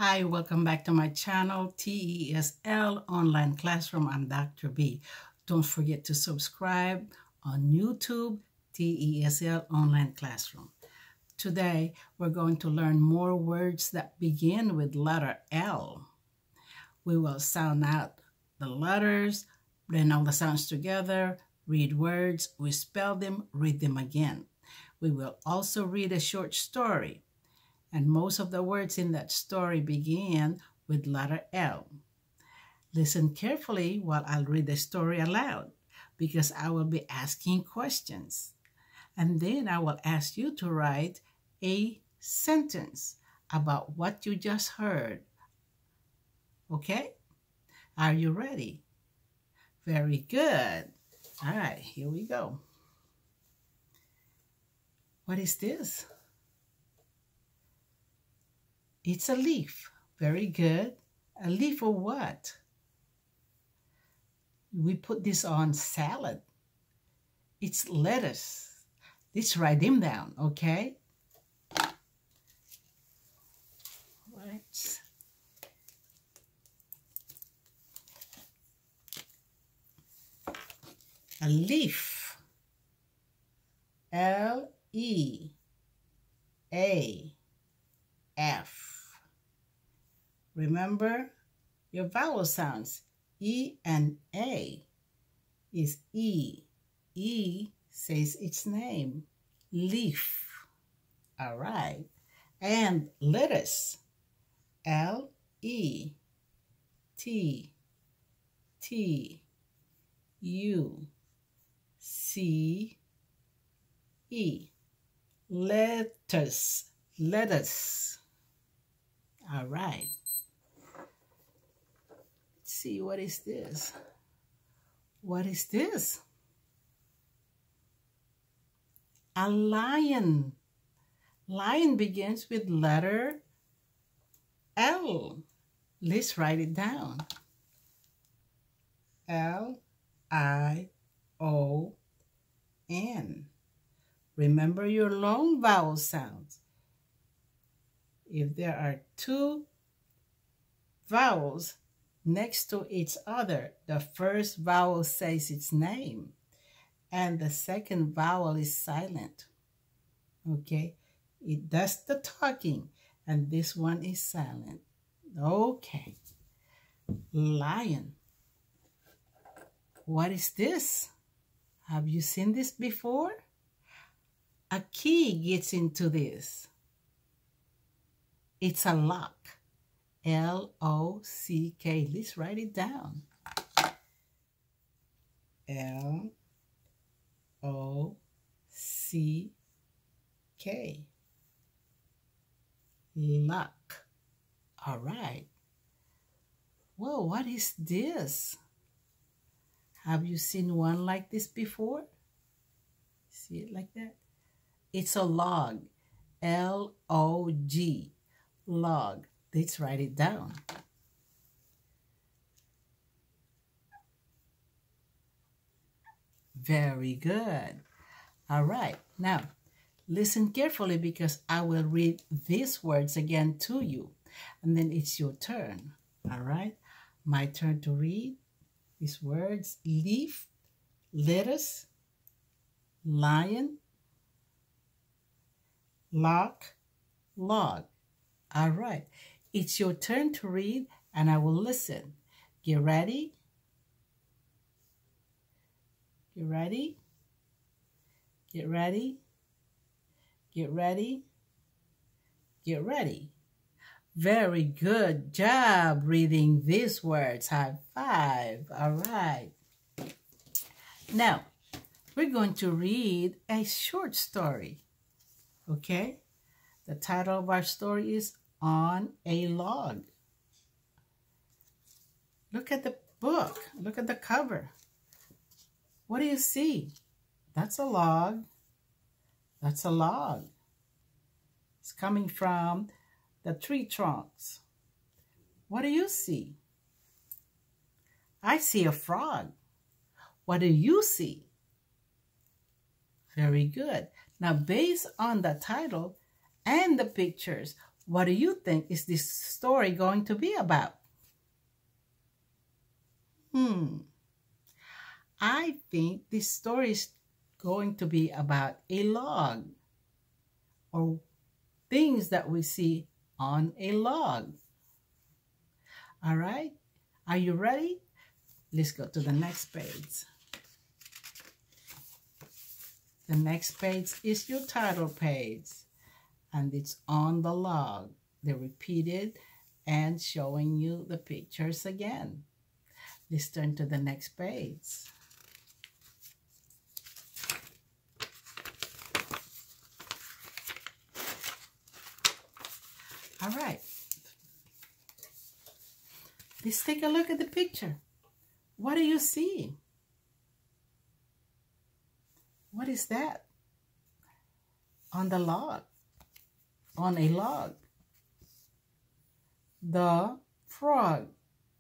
Hi, welcome back to my channel, TESL Online Classroom. I'm Dr. B. Don't forget to subscribe on YouTube, TESL Online Classroom. Today, we're going to learn more words that begin with letter L. We will sound out the letters, blend all the sounds together, read words, we spell them, read them again. We will also read a short story. And most of the words in that story begin with letter L. Listen carefully while I'll read the story aloud, because I will be asking questions. And then I will ask you to write a sentence about what you just heard. Okay? Are you ready? Very good. All right, here we go. What is this? It's a leaf. Very good. A leaf of what? We put this on salad. It's lettuce. Let's write them down, okay? Right. A leaf. L-E-A-F. Remember your vowel sounds. E and A is E. E says its name. Leaf. All right. And lettuce. L-E-T-T-U-C-E. Lettuce. Lettuce. All right. See, what is this? What is this? A lion. Lion begins with letter L. Let's write it down. L-I-O-N. Remember your long vowel sounds. If there are two vowels next to each other, the first vowel says its name and the second vowel is silent. Okay, it does the talking and this one is silent. Okay, lion. What is this? Have you seen this before? A key gets into this. It's a lock. L-O-C-K. Let's write it down. L-O-C-K. Lock. All right. Whoa, what is this? Have you seen one like this before? See it like that? It's a log. L-O-G. Log. Let's write it down. Very good. All right. Now, listen carefully because I will read these words again to you. And then it's your turn. All right. My turn to read these words. Leaf, lettuce, lion, lock, log. All right. It's your turn to read, and I will listen. Get ready. Get ready. Get ready. Get ready. Get ready. Very good job reading these words. High five. All right. Now, we're going to read a short story. Okay? The title of our story is On a Log. Look at the book. Look at the cover. What do you see? That's a log. That's a log. It's coming from the tree trunks. What do you see? I see a frog. What do you see? Very good. Now, based on the title and the pictures, What do you think is this story going to be about? I think this story is going to be about a log, or things that we see on a log. All right, are you ready? Let's go to the next page. The next page is your title page, and it's on the log. They're repeated and showing you the pictures again. Let's turn to the next page. All right. Let's take a look at the picture. What do you see? What is that? On the log. On a log. The frog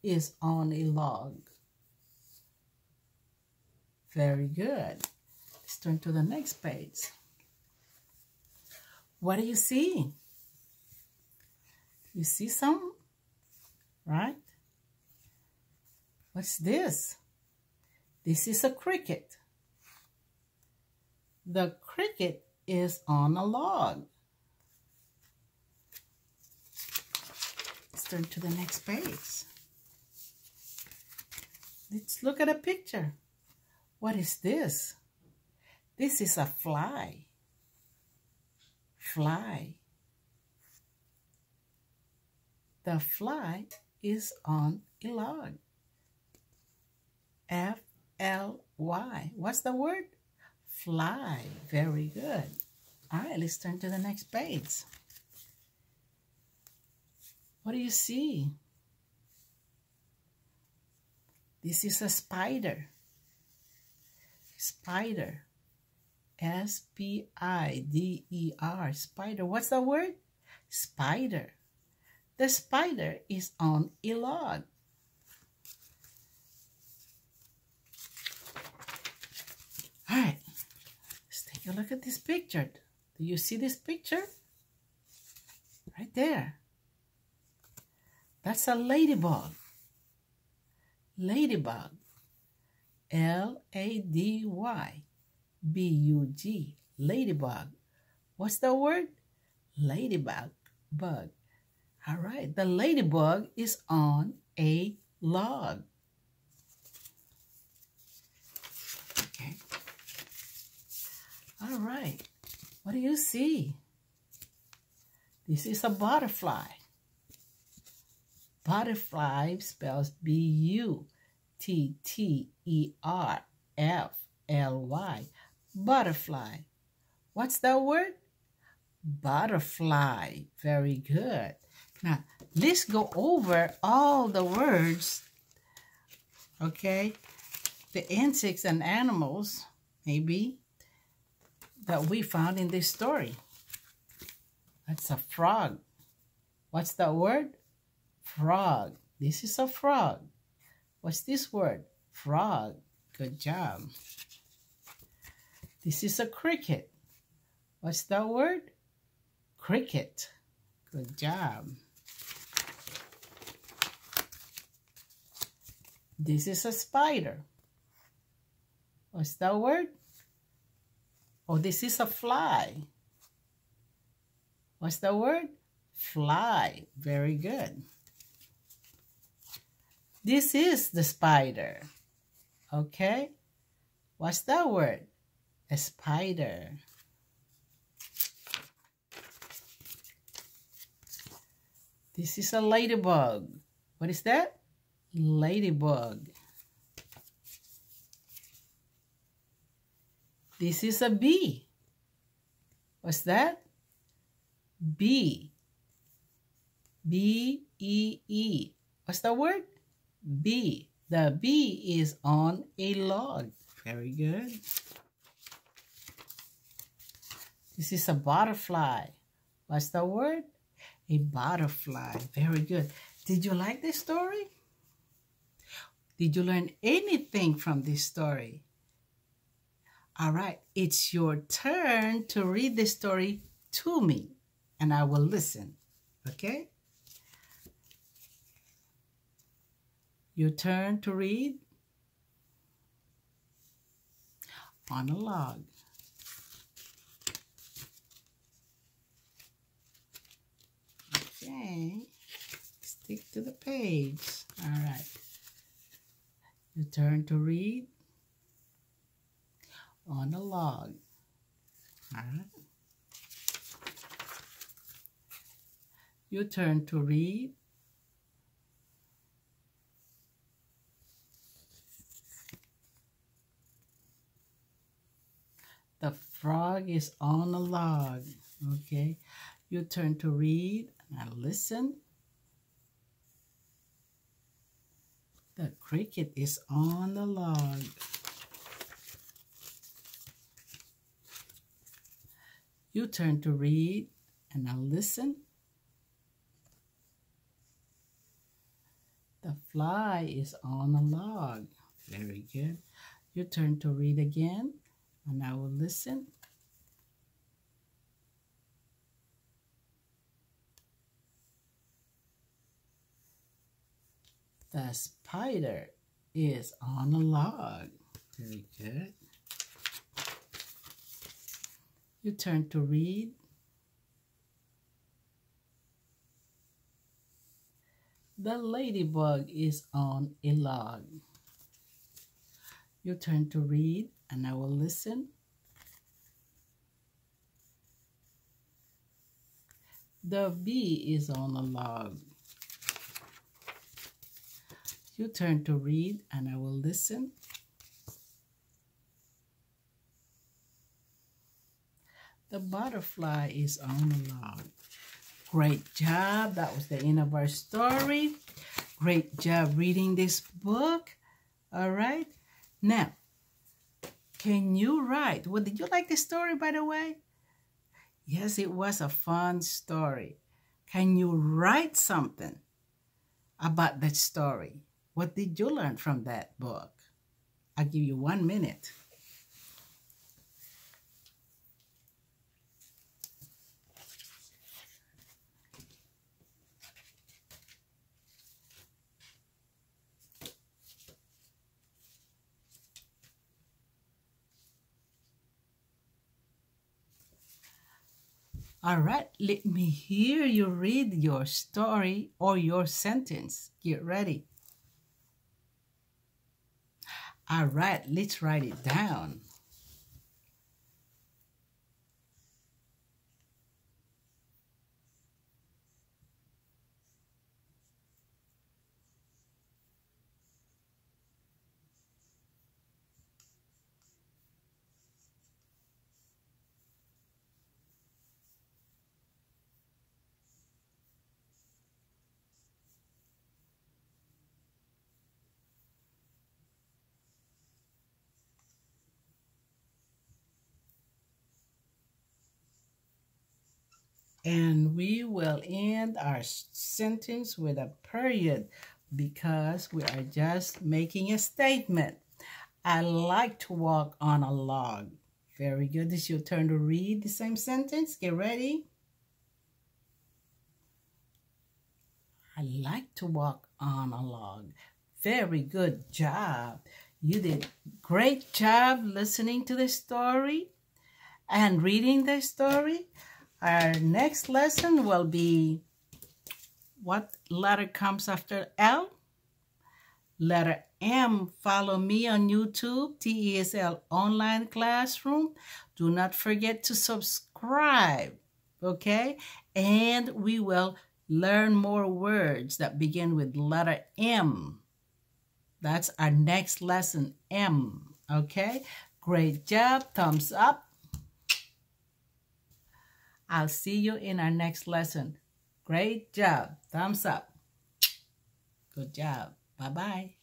is on a log. Very good. Let's turn to the next page. What do you see? You see some? Right? What's this? This is a cricket. The cricket is on a log. Let's turn to the next page. Let's look at a picture. What is this? This is a fly. Fly. The fly is on a log. F-L-Y. What's the word? Fly. Very good. All right, let's turn to the next page. What do you see? This is a spider. Spider. S-P-I-D-E-R. Spider. What's the word? Spider. The spider is on a log. All right, let's take a look at this picture. Do you see this picture? Right there. That's a ladybug. Ladybug. L-A-D-Y-B-U-G. Ladybug. What's the word? Ladybug. Bug. All right, the ladybug is on a log. Okay. All right, what do you see? This is a butterfly. Butterfly spells B-U-T-T-E-R-F-L-Y. Butterfly. What's the word? Butterfly. Very good. Now, let's go over all the words, okay? The insects and animals, maybe, that we found in this story. That's a frog. What's the word? Frog. This is a frog. What's this word? Frog. Good job. This is a cricket. What's the word? Cricket. Good job. This is a spider. What's the word? Oh, this is a fly. What's the word? Fly. Very good. This is the spider. Okay. What's the word? A spider. This is a ladybug. What is that? Ladybug. This is a bee. What's that? Bee. B-E-E. What's the word? Bee. The bee is on a log. Very good. This is a butterfly. What's the word? A butterfly. Very good. Did you like this story? Did you learn anything from this story? All right, it's your turn to read the story to me, and I will listen. Okay? Your turn to read on a log. Okay. Stick to the page. All right. Your turn to read on a log. All right. Your turn to read the frog is on a log. Okay. Your turn to read. Now listen. The cricket is on the log. You turn to read and now listen. The fly is on a log. Very good. You turn to read again and I will listen. The spider is on a log. Very good. You turn to read. The ladybug is on a log. You turn to read and I will listen. The bee is on a log. You turn to read and I will listen. The butterfly is on a log. Great job. That was the end of our story. Great job reading this book. All right. Now, can you write? Well, did you like the story, by the way? Yes, it was a fun story. Can you write something about that story? What did you learn from that book? I'll give you 1 minute. All right, let me hear you read your story or your sentence. Get ready. All right, let's write it down. And we will end our sentence with a period because we are just making a statement. I like to walk on a log. Very good. It's your turn to read the same sentence. Get ready. I like to walk on a log. Very good job. You did great job listening to the story and reading the story. Our next lesson will be what letter comes after L? Letter M. Follow me on YouTube, TESL Online Classroom. Do not forget to subscribe, okay? And we will learn more words that begin with letter M. That's our next lesson, M, okay? Great job. Thumbs up. I'll see you in our next lesson. Great job. Thumbs up. Good job. Bye-bye.